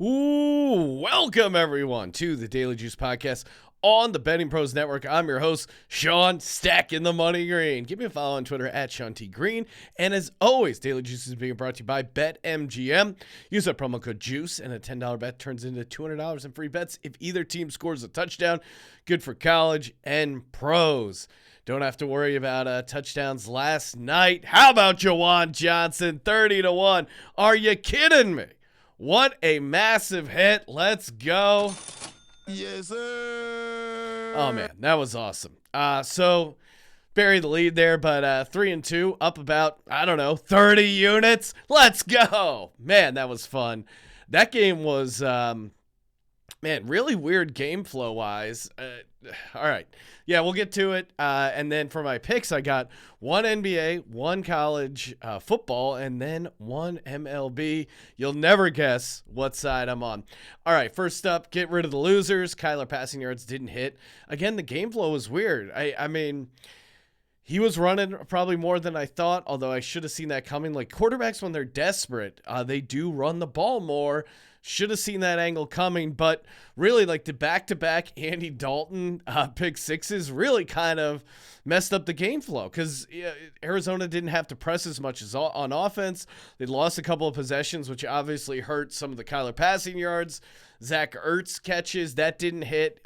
Ooh, welcome everyone to the Daily Juice Podcast on the Betting Pros Network. I'm your host, Sean Stacking the Money Green. Give me a follow on Twitter at Sean T. Green. And as always, Daily Juice is being brought to you by BetMGM. Use our promo code JUICE and a $10 bet turns into $200 in free bets if either team scores a touchdown. Good for college and pros. Don't have to worry about touchdowns last night. How about Juwan Johnson, 30-1? Are you kidding me? What a massive hit. Let's go. Yes, sir. Oh, man, that was awesome. So buried the lead there, but 3-2, up about, 30 units. Let's go. Man, that was fun. That game was, really weird game flow-wise. All right. Yeah, we'll get to it. And then for my picks, I got one NBA, one college football, and then one MLB. You'll never guess what side I'm on. All right, first up, get rid of the losers. Kyler passing yards didn't hit. Again, the game flow was weird. I mean, he was running probably more than I thought, although I should have seen that coming. Like quarterbacks, when they're desperate, they do run the ball more. Should have seen that angle coming, but really like the back-to-back Andy Dalton pick sixes really kind of messed up the game flow because Arizona didn't have to press as much as on offense. They lost a couple of possessions, which obviously hurt some of the Kyler passing yards. Zach Ertz catches, that didn't hit.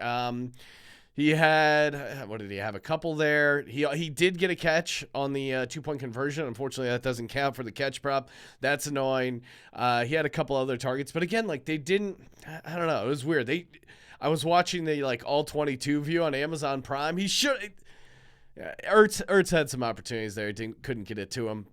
He had, what did he have? A couple there. He did get a catch on the 2-point conversion. Unfortunately, that doesn't count for the catch prop. That's annoying. He had a couple other targets. But again, like they didn't, I don't know. It was weird. I was watching the like all 22 view on Amazon Prime. Ertz had some opportunities there. Couldn't get it to him.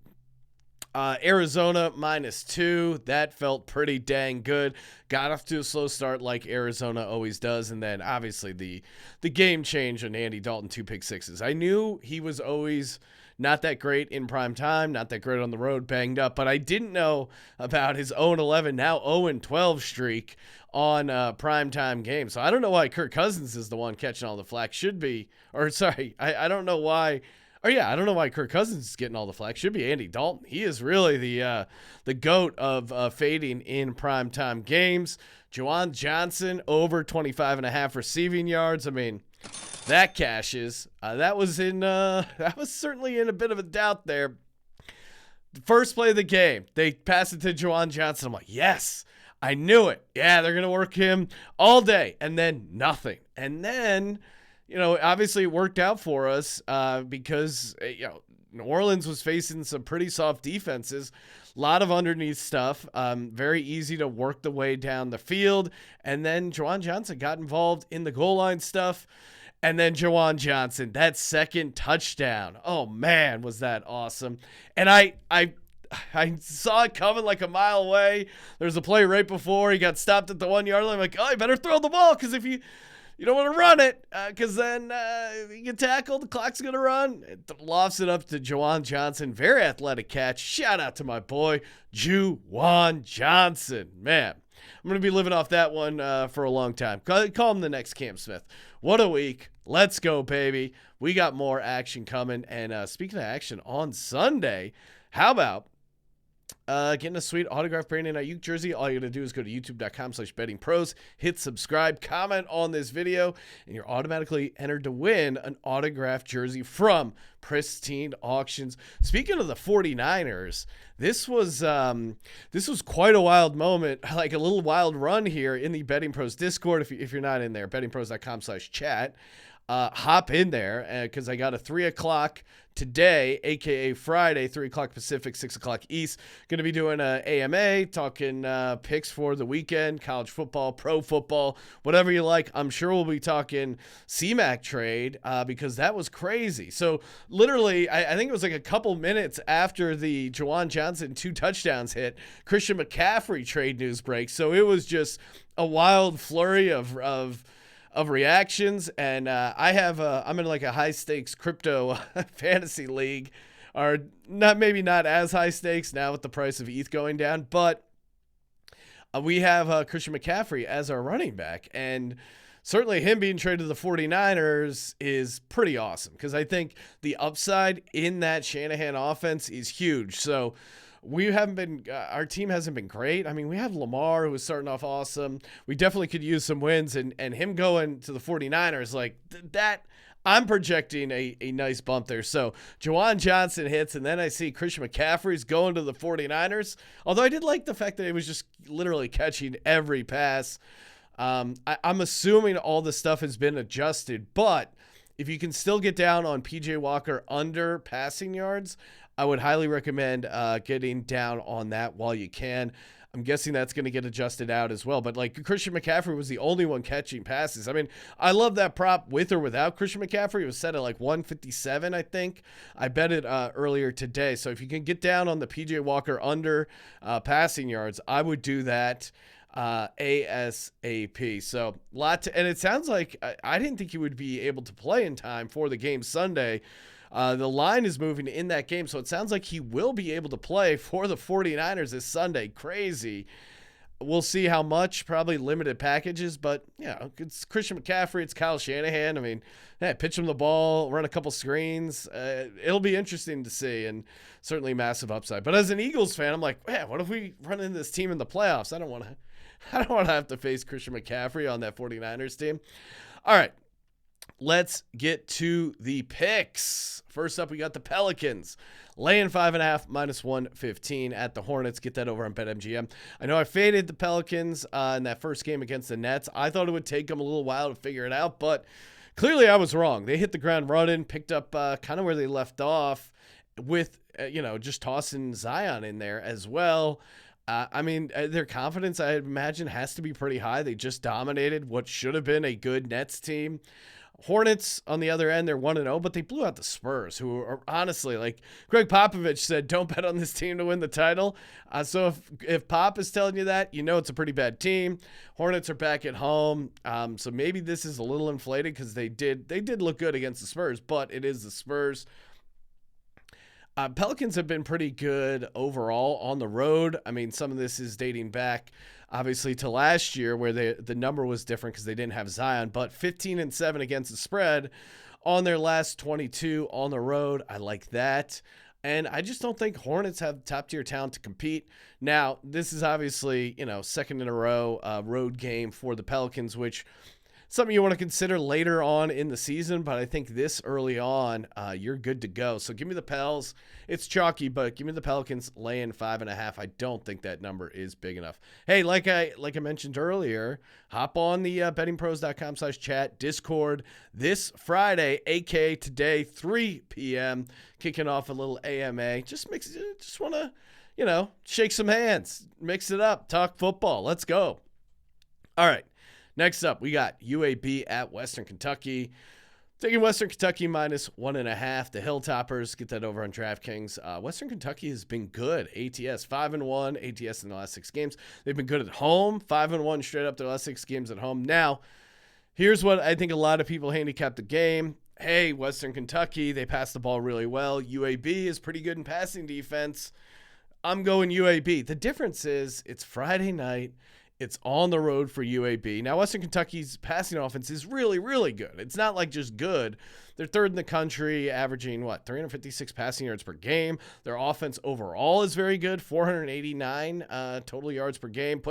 Arizona -2. That felt pretty dang good. Got off to a slow start like Arizona always does. And then obviously the game change on Andy Dalton, 2 pick sixes. I knew he was always not that great in prime time, not that great on the road, banged up. But I didn't know about his 0-11, now 0-12 streak on primetime games. So I don't know why Kirk Cousins is the one catching all the flack. I don't know why. Oh, yeah, I don't know why Kirk Cousins is getting all the flack. Should be Andy Dalton. He is really the GOAT of fading in primetime games. Juwan Johnson, over 25.5 receiving yards. I mean, that cashes. That was certainly in a bit of a doubt there. The first play of the game, they pass it to Juwan Johnson. I'm like, yes, I knew it. Yeah, they're going to work him all day. And then nothing. And then obviously it worked out for us because, New Orleans was facing some pretty soft defenses, a lot of underneath stuff, very easy to work the way down the field. And then Juwan Johnson got involved in the goal line stuff. And then Juwan Johnson, that second touchdown. Oh, man, was that awesome. And I saw it coming like a mile away. There's a play right before he got stopped at the 1 yard line. I'm like, oh, I better throw the ball because if you don't want to run it because then you get tackled. The clock's going to run. It lofts it up to Juwan Johnson. Very athletic catch. Shout out to my boy, Juwan Johnson. Man, I'm going to be living off that one for a long time. Call him the next Cam Smith. What a week. Let's go, baby. We got more action coming. And speaking of action, on Sunday, how about getting a sweet autographed Brandon Ayuk jersey? All you got to do is go to youtube.com/bettingpros, hit subscribe, comment on this video, and you're automatically entered to win an autographed jersey from Pristine Auctions. Speaking of the 49ers, this was quite a wild moment, like a little wild run here in the Betting Pros Discord. If you're not in there, bettingpros.com/chat. Hop in there because I got a 3 o'clock today, aka Friday, 3 o'clock Pacific, 6 o'clock East. Going to be doing a AMA, talking picks for the weekend, college football, pro football, whatever you like. I'm sure we'll be talking CMAC trade because that was crazy. So literally, I think it was like a couple minutes after the Juwan Johnson 2 touchdowns hit, Christian McCaffrey trade news breaks. So it was just a wild flurry of reactions, and I'm in like a high stakes crypto fantasy league, or maybe not as high stakes now with the price of ETH going down, but we have Christian McCaffrey as our running back, and certainly him being traded to the 49ers is pretty awesome because I think the upside in that Shanahan offense is huge. So we haven't been, our team hasn't been great. I mean, we have Lamar, who was starting off awesome. We definitely could use some wins, and him going to the 49ers, like that, I'm projecting a nice bump there. So Juwan Johnson hits, and then I see Christian McCaffrey's going to the 49ers. Although I did like the fact that it was just literally catching every pass. I'm assuming all the stuff has been adjusted, but if you can still get down on PJ Walker under passing yards, I would highly recommend getting down on that while you can. I'm guessing that's going to get adjusted out as well. But like Christian McCaffrey was the only one catching passes. I mean, I love that prop with or without Christian McCaffrey. It was set at like 157, I think. I bet it earlier today. So if you can get down on the PJ Walker under passing yards, I would do that ASAP. So and it sounds like I didn't think he would be able to play in time for the game Sunday. The line is moving in that game, so it sounds like he will be able to play for the 49ers this Sunday. Crazy. We'll see how much, probably limited packages, but, it's Christian McCaffrey, it's Kyle Shanahan. I mean, pitch him the ball, run a couple screens. It'll be interesting to see, and certainly massive upside. But as an Eagles fan, I'm like, man, what if we run into this team in the playoffs? I don't want to have to face Christian McCaffrey on that 49ers team. All right. Let's get to the picks. First up, we got the Pelicans laying 5.5 -115 at the Hornets. Get that over on BetMGM. I know I faded the Pelicans in that first game against the Nets. I thought it would take them a little while to figure it out, but clearly I was wrong. They hit the ground running, picked up kind of where they left off with, just tossing Zion in there as well. I mean, their confidence, I imagine, has to be pretty high. They just dominated what should have been a good Nets team. Hornets, on the other end, they're 1-0, but they blew out the Spurs, who are honestly, like Greg Popovich said, don't bet on this team to win the title. So if Pop is telling you that, it's a pretty bad team. Hornets are back at home, so maybe this is a little inflated because they did look good against the Spurs, but it is the Spurs. Pelicans have been pretty good overall on the road. I mean, some of this is dating back, obviously, to last year where the number was different because they didn't have Zion, but 15-7 against the spread on their last 22 on the road. I like that. And I just don't think Hornets have top-tier talent to compete. Now, this is obviously, second in a row road game for the Pelicans, which something you want to consider later on in the season, but I think this early on, you're good to go. So give me the Pels. It's chalky, but give me the Pelicans laying 5.5. I don't think that number is big enough. Hey, like I mentioned earlier, hop on the bettingpros.com/chat Discord this Friday, aka today, 3 p.m., kicking off a little AMA. Just want to, shake some hands, mix it up, talk football. Let's go. All right. Next up, we got UAB at Western Kentucky. Taking Western Kentucky -1.5. The Hilltoppers, get that over on DraftKings. Western Kentucky has been good. ATS 5-1. ATS in the last 6 games. They've been good at home. 5-1 straight up their last 6 games at home. Now, here's what I think a lot of people handicap the game. Hey, Western Kentucky, they pass the ball really well. UAB is pretty good in passing defense. I'm going UAB. The difference is it's Friday night. It's on the road for UAB. Now, Western Kentucky's passing offense is really, really good. It's not like just good. They're third in the country, averaging, 356 passing yards per game. Their offense overall is very good, 489 total yards per game,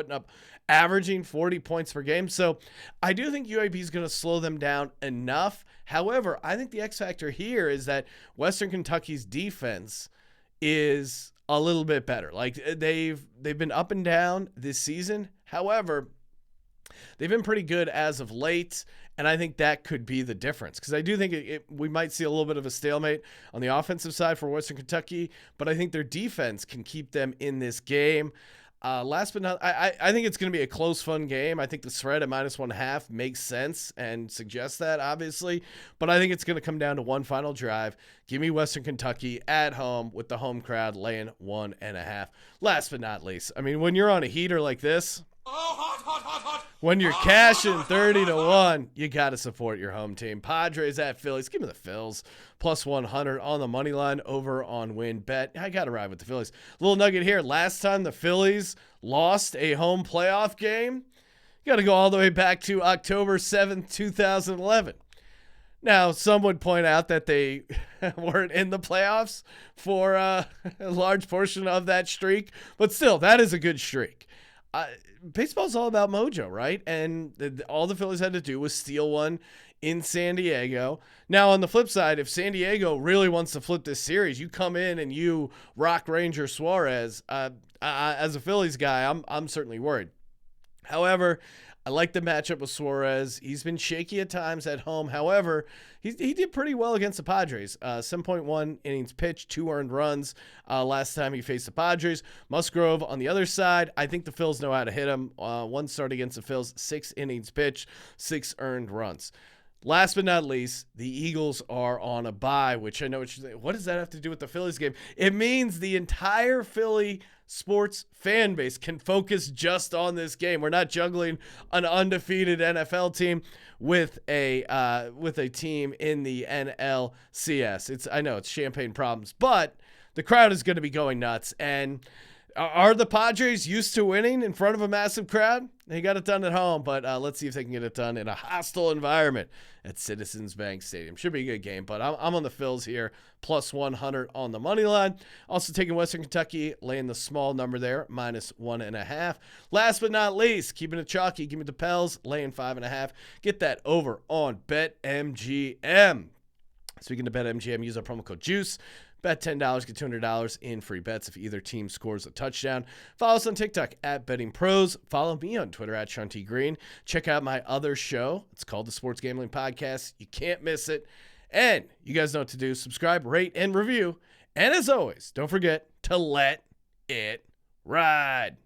averaging 40 points per game. So I do think UAB is going to slow them down enough. However, I think the X factor here is that Western Kentucky's defense is a little bit better. Like they've been up and down this season. However, they've been pretty good as of late, and I think that could be the difference because I do think we might see a little bit of a stalemate on the offensive side for Western Kentucky, but I think their defense can keep them in this game. Last but not, I think it's going to be a close, fun game. I think the spread at -1.5 makes sense and suggests that, obviously. But I think it's going to come down to one final drive. Give me Western Kentucky at home with the home crowd laying 1.5. Last but not least, I mean, when you're on a heater like this, when you're cashing 30-1, you got to support your home team. Padres at Phillies. Give me the Phils. +100 on the money line over on WinBet. I got to ride with the Phillies. Little nugget here. Last time the Phillies lost a home playoff game, you got to go all the way back to October 7th, 2011. Now, some would point out that they weren't in the playoffs for a large portion of that streak, but still, that is a good streak. Baseball's all about mojo, right? And all the Phillies had to do was steal one in San Diego. Now, on the flip side, if San Diego really wants to flip this series, you come in and you rock Ranger Suarez. As a Phillies guy, I'm certainly worried. However, I like the matchup with Suarez. He's been shaky at times at home. However, he did pretty well against the Padres. 7.1 innings pitched, 2 earned runs last time he faced the Padres. Musgrove on the other side. I think the Phils know how to hit him. One start against the Phils, 6 innings pitched, 6 earned runs. Last but not least, the Eagles are on a bye, which I know what you're saying. What does that have to do with the Phillies game? It means the entire Philly sports fan base can focus just on this game. We're not juggling an undefeated NFL team with a team in the NLCS. I know it's champagne problems, but the crowd is going to be going nuts. And are the Padres used to winning in front of a massive crowd? They got it done at home, but let's see if they can get it done in a hostile environment at Citizens Bank Stadium. Should be a good game, but I'm on the Phils here, plus 100 on the money line. Also taking Western Kentucky, laying the small number there, minus 1.5. Last but not least, keeping it chalky, give me the Pels, laying 5.5. Get that over on BetMGM. Speaking of BetMGM, use our promo code JUICE. Bet $10, get $200 in free bets if either team scores a touchdown. Follow us on TikTok at Betting Pros. Follow me on Twitter at Sean T. Green. Check out my other show. It's called the Sports Gambling Podcast. You can't miss it. And you guys know what to do. Subscribe, rate, and review. And as always, don't forget to let it ride.